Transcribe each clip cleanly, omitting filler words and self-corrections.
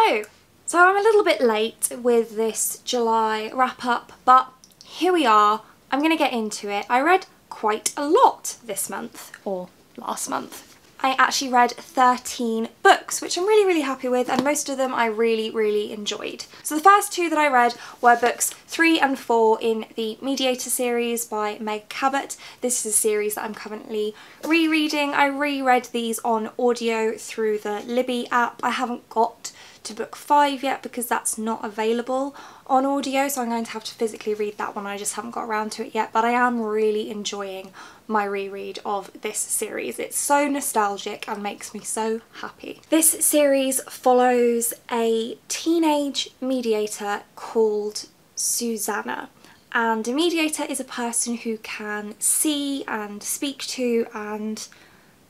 Hello! So I'm a little bit late with this July wrap up, but here we are. I'm going to get into it. I read quite a lot this month, or last month. I actually read 13 books, which I'm really happy with, and most of them I really enjoyed. So the first two that I read were books 3 and 4 in the Mediator series by Meg Cabot. This is a series that I'm currently rereading. I reread these on audio through the Libby app. I haven't got to book 5 yet because that's not available on audio, so I'm going to have to physically read that one. I just haven't got around to it yet, but I am really enjoying my reread of this series. It's so nostalgic and makes me so happy. This series follows a teenage mediator called Susanna, and a mediator is a person who can see and speak to and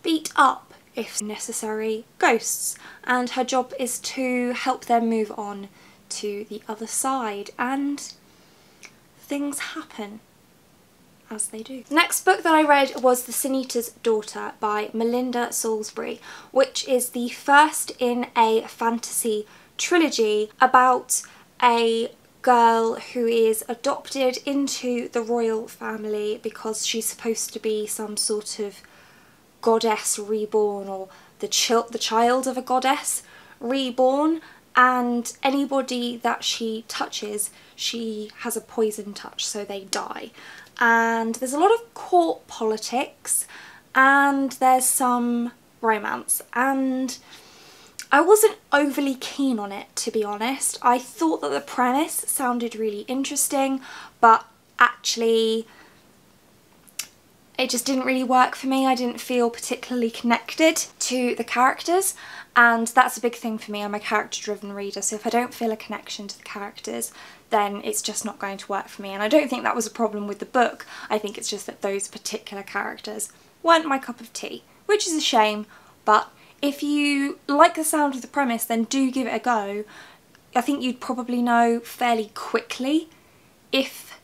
beat up, if necessary, ghosts, and her job is to help them move on to the other side, and things happen as they do. The next book that I read was The Sin Eater's Daughter by Melinda Salisbury, which is the first in a fantasy trilogy about a girl who is adopted into the royal family because she's supposed to be some sort of goddess reborn, or the child of a goddess reborn, and anybody that she touches, she has a poison touch, so they die. And there's a lot of court politics and there's some romance, and I wasn't overly keen on it, to be honest. I thought that the premise sounded really interesting, but actually it just didn't really work for me. I didn't feel particularly connected to the characters, and that's a big thing for me. I'm a character-driven reader, so if I don't feel a connection to the characters, then it's just not going to work for me. And I don't think that was a problem with the book. I think it's just that those particular characters weren't my cup of tea, which is a shame, but if you like the sound of the premise, then do give it a go. I think you'd probably know fairly quickly if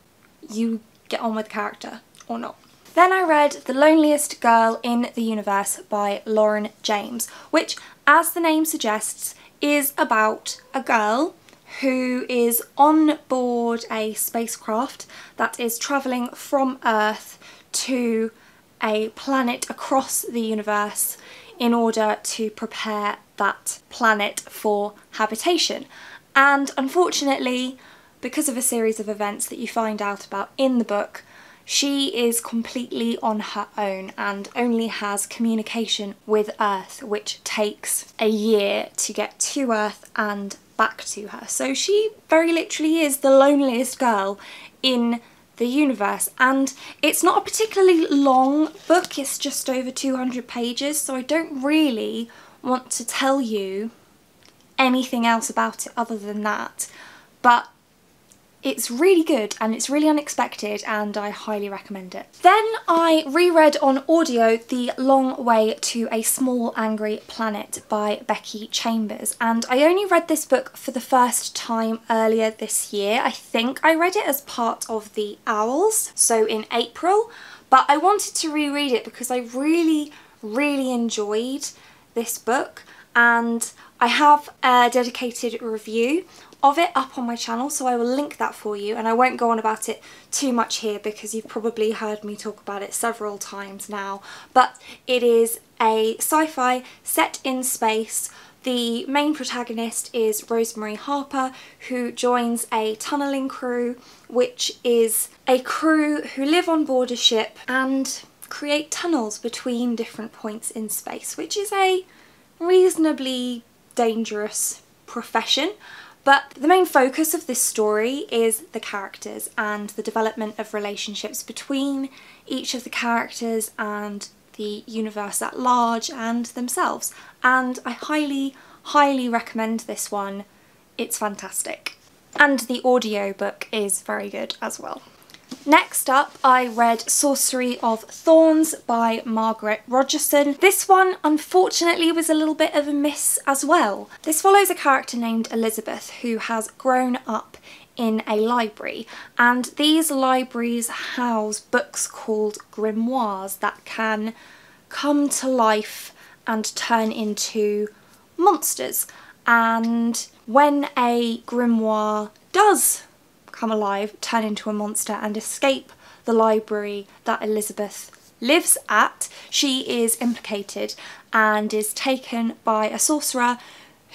you get on with the character or not. Then I read The Loneliest Girl in the Universe by Lauren James, which, as the name suggests, is about a girl who is on board a spacecraft that is travelling from Earth to a planet across the universe in order to prepare that planet for habitation. And unfortunately, because of a series of events that you find out about in the book, she is completely on her own and only has communication with Earth, which takes a year to get to Earth and back to her. So she very literally is the loneliest girl in the universe, and it's not a particularly long book. It's just over 200 pages, so I don't really want to tell you anything else about it other than that, but it's really good and it's really unexpected and I highly recommend it. Then I reread on audio The Long Way to a Small Angry Planet by Becky Chambers, and I only read this book for the first time earlier this year. I think I read it as part of the Owls, so in April, but I wanted to reread it because I really enjoyed this book, and I have a dedicated review of it up on my channel, so I will link that for you, and I won't go on about it too much here because you've probably heard me talk about it several times now, but it is a sci-fi set in space. The main protagonist is Rosemary Harper, who joins a tunnelling crew, which is a crew who live on board a ship and create tunnels between different points in space, which is a reasonably dangerous profession. But the main focus of this story is the characters and the development of relationships between each of the characters and the universe at large and themselves. And I highly recommend this one. It's fantastic. And the audiobook is very good as well. Next up, I read Sorcery of Thorns by Margaret Rogerson. This one, unfortunately, was a little bit of a miss as well. This follows a character named Elizabeth who has grown up in a library, and these libraries house books called grimoires that can come to life and turn into monsters. and when a grimoire does come alive, turn into a monster and escape the library that Elizabeth lives at, she is implicated and is taken by a sorcerer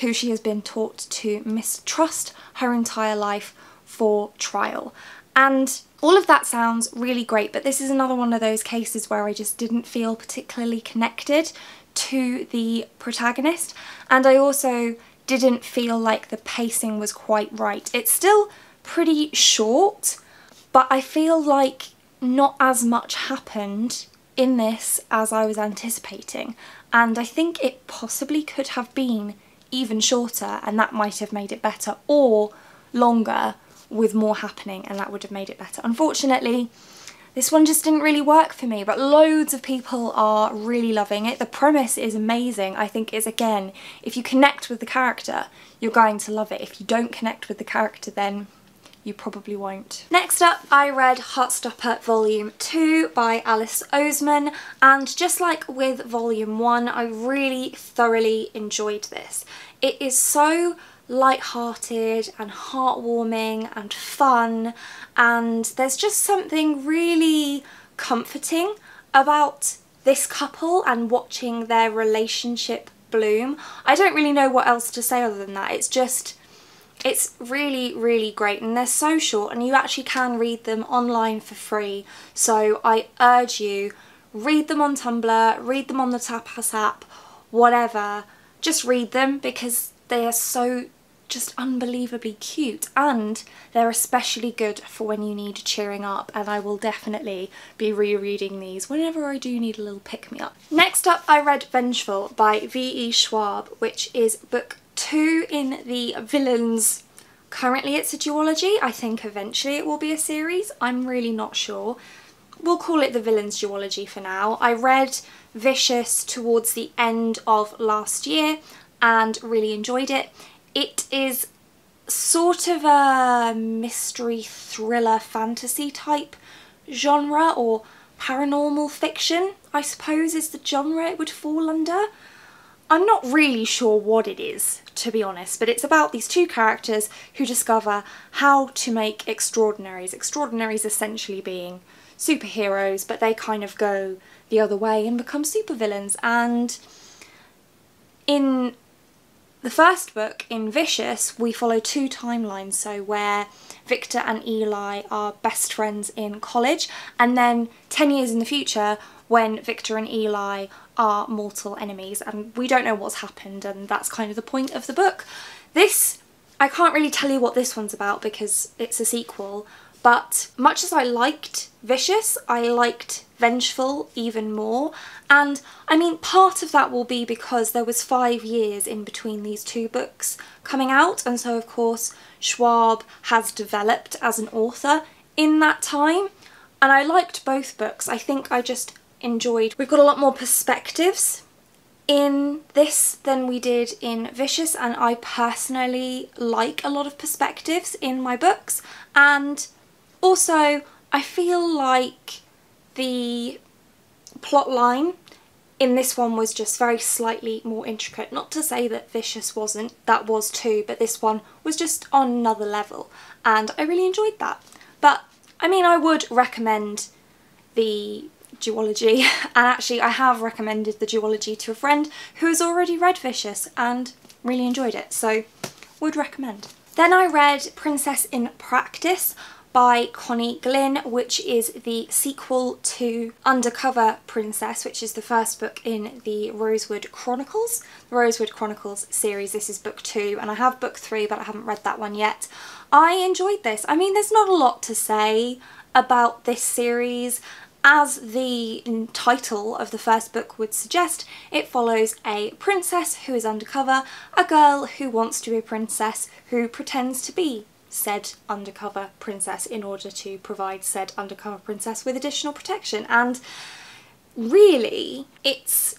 who she has been taught to mistrust her entire life for trial. And all of that sounds really great, but this is another one of those cases where I just didn't feel particularly connected to the protagonist, and I also didn't feel like the pacing was quite right. It's still pretty short, but I feel like not as much happened in this as I was anticipating, and I think it possibly could have been even shorter and that might have made it better, or longer with more happening and that would have made it better. Unfortunately, this one just didn't really work for me, but loads of people are really loving it. The premise is amazing. I think it's, again, if you connect with the character, you're going to love it. If you don't connect with the character, then you probably won't. Next up, I read Heartstopper Volume 2 by Alice Oseman, and just like with Volume 1, I really thoroughly enjoyed this. It is so light-hearted and heartwarming and fun, and there's just something really comforting about this couple and watching their relationship bloom. I don't really know what else to say other than that. It's really, really great, and they're so short and you actually can read them online for free. So I urge you, read them on Tumblr, read them on the Tapas app, whatever. Just read them because they are so just unbelievably cute, and they're especially good for when you need cheering up, and I will definitely be rereading these whenever I do need a little pick-me-up. Next up, I read Vengeful by V.E. Schwab, which is book 2 in the Villains. Currently it's a duology. I think eventually it will be a series. I'm really not sure. We'll call it the Villains duology for now. I read Vicious towards the end of last year and really enjoyed it. It is sort of a mystery thriller fantasy type genre, or paranormal fiction, I suppose is the genre it would fall under. I'm not really sure what it is, to be honest, but it's about these two characters who discover how to make extraordinaries. Extraordinaries essentially being superheroes, but they kind of go the other way and become supervillains. And in the first book, in Vicious, we follow two timelines, so where Victor and Eli are best friends in college, and then 10 years in the future when Victor and Eli are mortal enemies, and we don't know what's happened, and that's kind of the point of the book. This, I can't really tell you what this one's about because it's a sequel, but much as I liked Vicious, I liked Vengeful even more, and I mean part of that will be because there was 5 years in between these two books coming out, and so of course Schwab has developed as an author in that time, and I liked both books. I think I just enjoyed, we've got a lot more perspectives in this than we did in Vicious, and I personally like a lot of perspectives in my books, and also I feel like the plot line in this one was just very slightly more intricate. Not to say that Vicious wasn't, that was too, but this one was just on another level and I really enjoyed that. But I mean, I would recommend the duology, and actually I have recommended the duology to a friend who has already read Vicious and really enjoyed it, so would recommend. Then I read Princess in Practice by Connie Glynn, which is the sequel to Undercover Princess, which is the first book in the Rosewood Chronicles. The Rosewood Chronicles series, this is book 2, and I have book 3 but I haven't read that one yet. I enjoyed this. I mean, there's not a lot to say about this series. As the title of the first book would suggest, it follows a princess who is undercover, a girl who wants to be a princess who pretends to be said undercover princess in order to provide said undercover princess with additional protection. And really, it's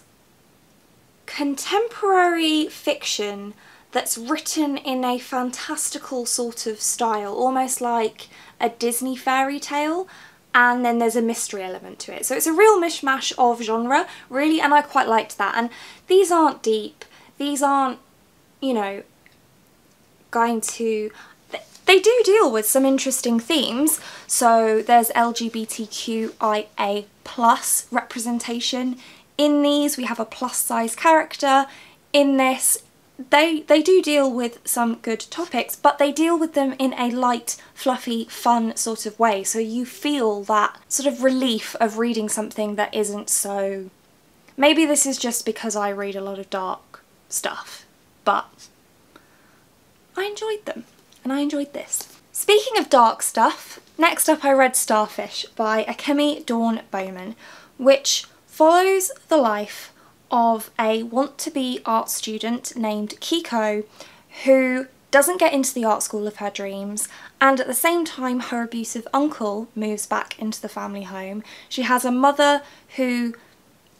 contemporary fiction that's written in a fantastical sort of style, almost like a Disney fairy tale, and then there's a mystery element to it. So it's a real mishmash of genre, really, and I quite liked that. And these aren't deep, these aren't, you know, going to... They do deal with some interesting themes. So there's LGBTQIA+ representation in these. We have a plus size character in this. They do deal with some good topics, but they deal with them in a light, fluffy, fun sort of way. So you feel that sort of relief of reading something that isn't so... Maybe this is just because I read a lot of dark stuff, but I enjoyed them and I enjoyed this. Speaking of dark stuff, next up I read Starfish by Akemi Dawn Bowman, which follows the life of a want-to-be art student named Kiko, who doesn't get into the art school of her dreams, and at the same time her abusive uncle moves back into the family home. She has a mother who,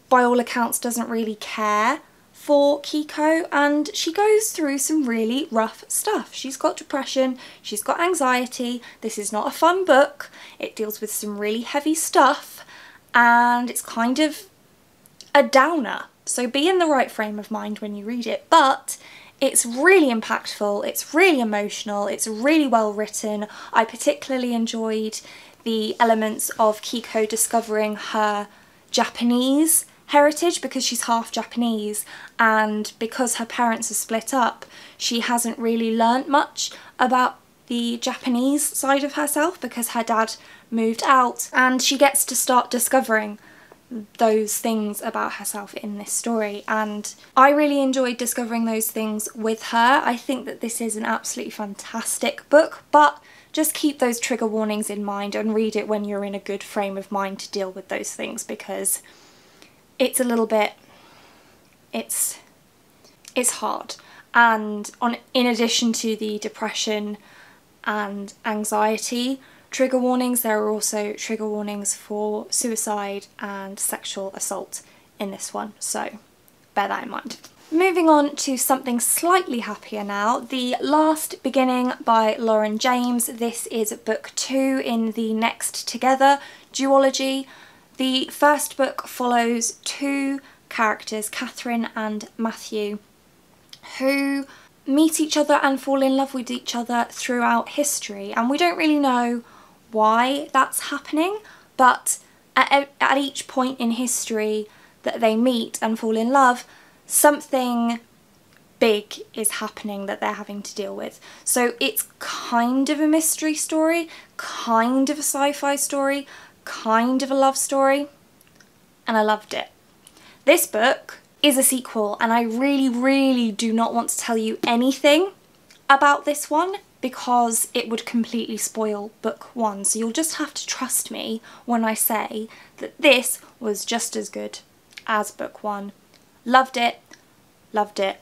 by all accounts, doesn't really care for Kiko, and she goes through some really rough stuff. She's got depression, she's got anxiety. This is not a fun book. It deals with some really heavy stuff, and it's kind of a downer. So be in the right frame of mind when you read it, but it's really impactful, it's really emotional, it's really well written. I particularly enjoyed the elements of Kiko discovering her Japanese heritage, because she's half Japanese, and because her parents are split up, she hasn't really learnt much about the Japanese side of herself because her dad moved out, and she gets to start discovering those things about herself in this story, and I really enjoyed discovering those things with her. I think that this is an absolutely fantastic book, but just keep those trigger warnings in mind and read it when you're in a good frame of mind to deal with those things, because it's a little bit, it's hard. And in addition to the depression and anxiety trigger warnings, there are also trigger warnings for suicide and sexual assault in this one, so bear that in mind. Moving on to something slightly happier now, The Last Beginning by Lauren James. This is book 2 in the Next Together duology. The first book follows two characters, Catherine and Matthew, who meet each other and fall in love with each other throughout history, and we don't really know why that's happening, but at each point in history that they meet and fall in love, something big is happening that they're having to deal with. So it's kind of a mystery story, kind of a sci-fi story, kind of a love story, and I loved it. This book is a sequel, and I really do not want to tell you anything about this one because it would completely spoil book 1, so you'll just have to trust me when I say that this was just as good as book 1. Loved it, loved it,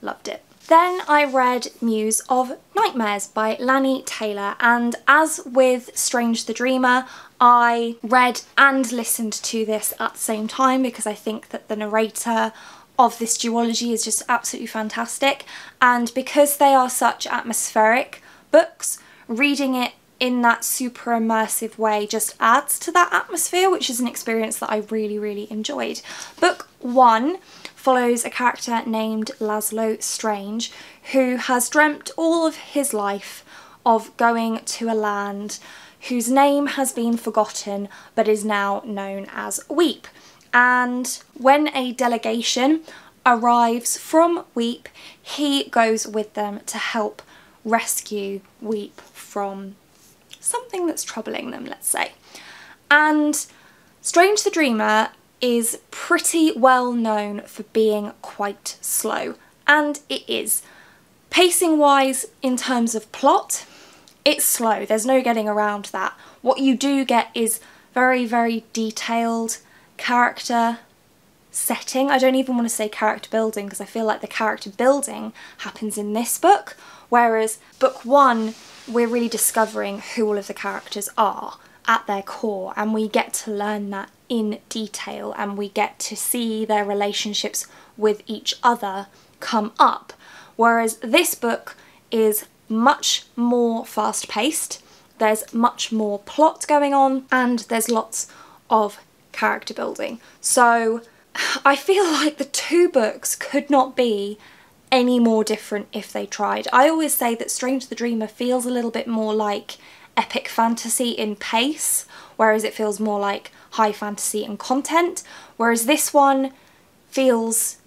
loved it. Then I read Muse of Nightmares by Lani Taylor, and as with Strange the Dreamer, I read and listened to this at the same time because I think that the narrator of this duology is just absolutely fantastic, and because they are such atmospheric books, reading it in that super immersive way just adds to that atmosphere, which is an experience that I really enjoyed. Book 1 follows a character named Laszlo Strange, who has dreamt all of his life of going to a land whose name has been forgotten but is now known as Weep. And when a delegation arrives from Weep, he goes with them to help rescue Weep from something that's troubling them, let's say. And Strange the Dreamer is pretty well known for being quite slow, and it is. Pacing wise, in terms of plot, it's slow, there's no getting around that. What you do get is very detailed character setting. I don't even want to say character building because I feel like the character building happens in this book, whereas book 1 we're really discovering who all of the characters are at their core, and we get to learn that in detail, and we get to see their relationships with each other come up, whereas this book is much more fast-paced, there's much more plot going on, and there's lots of character building. So I feel like the two books could not be any more different if they tried. I always say that Strange the Dreamer feels a little bit more like epic fantasy in pace, whereas it feels more like high fantasy in content, whereas this one feels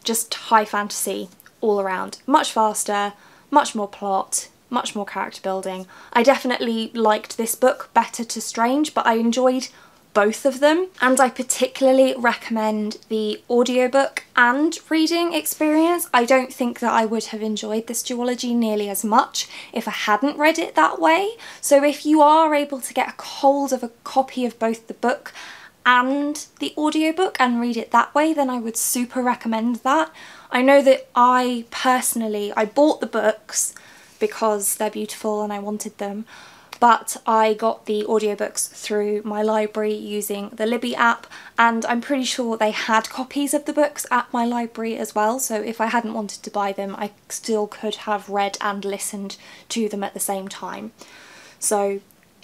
just high fantasy all around. Much faster, much more plot, much more character building. I definitely liked this book better to Strange, but I enjoyed both of them, and I particularly recommend the audiobook and reading experience. I don't think that I would have enjoyed this duology nearly as much if I hadn't read it that way. So if you are able to get a hold of a copy of both the book and the audiobook and read it that way, then I would super recommend that. I know that I bought the books because they're beautiful and I wanted them, but I got the audiobooks through my library using the Libby app, and I'm pretty sure they had copies of the books at my library as well, so if I hadn't wanted to buy them I still could have read and listened to them at the same time. So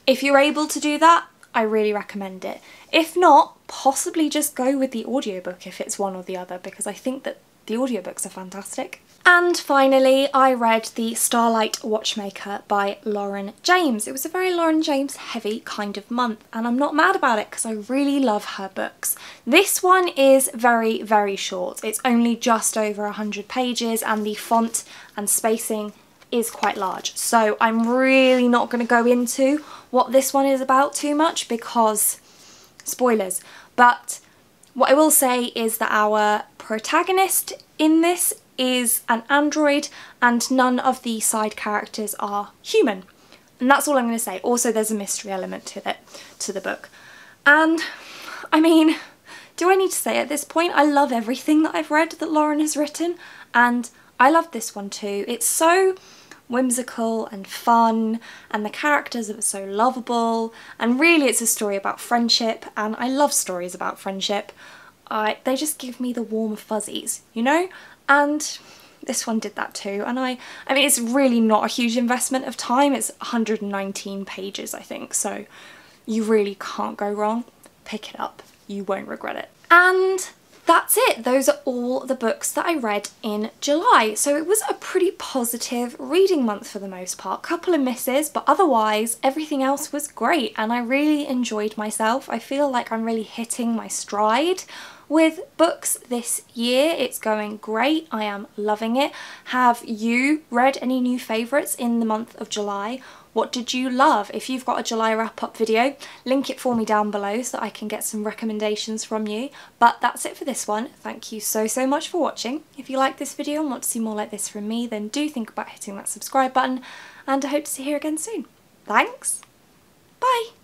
if you're able to do that, I really recommend it. If not, possibly just go with the audiobook if it's one or the other, because I think that the audiobooks are fantastic. And finally, I read the Starlight Watchmaker by Lauren James. It was a very Lauren James heavy kind of month, and I'm not mad about it because I really love her books. This one is very, very short. It's only just over 100 pages and the font and spacing is quite large. So I'm really not going to go into what this one is about too much because spoilers. But what I will say is that our protagonist in this is an android and none of the side characters are human. And that's all I'm going to say. Also, there's a mystery element to the book. And I mean, do I need to say at this point, I love everything that I've read that Lauren has written, and I love this one too. It's so whimsical and fun, and the characters are so lovable, and really it's a story about friendship, and I love stories about friendship. They just give me the warm fuzzies, you know? And this one did that too, and I mean it's really not a huge investment of time. It's 119 pages I think, so you really can't go wrong. Pick it up, you won't regret it. And that's it. Those are all the books that I read in July. So it was a pretty positive reading month for the most part. Couple of misses, but otherwise everything else was great and I really enjoyed myself. I feel like I'm really hitting my stride with books this year. It's going great. I am loving it. Have you read any new favourites in the month of July? What did you love? If you've got a July wrap-up video, link it for me down below so I can get some recommendations from you. But that's it for this one. Thank you so much for watching. If you like this video and want to see more like this from me, then do think about hitting that subscribe button, and I hope to see you here again soon. Thanks. Bye.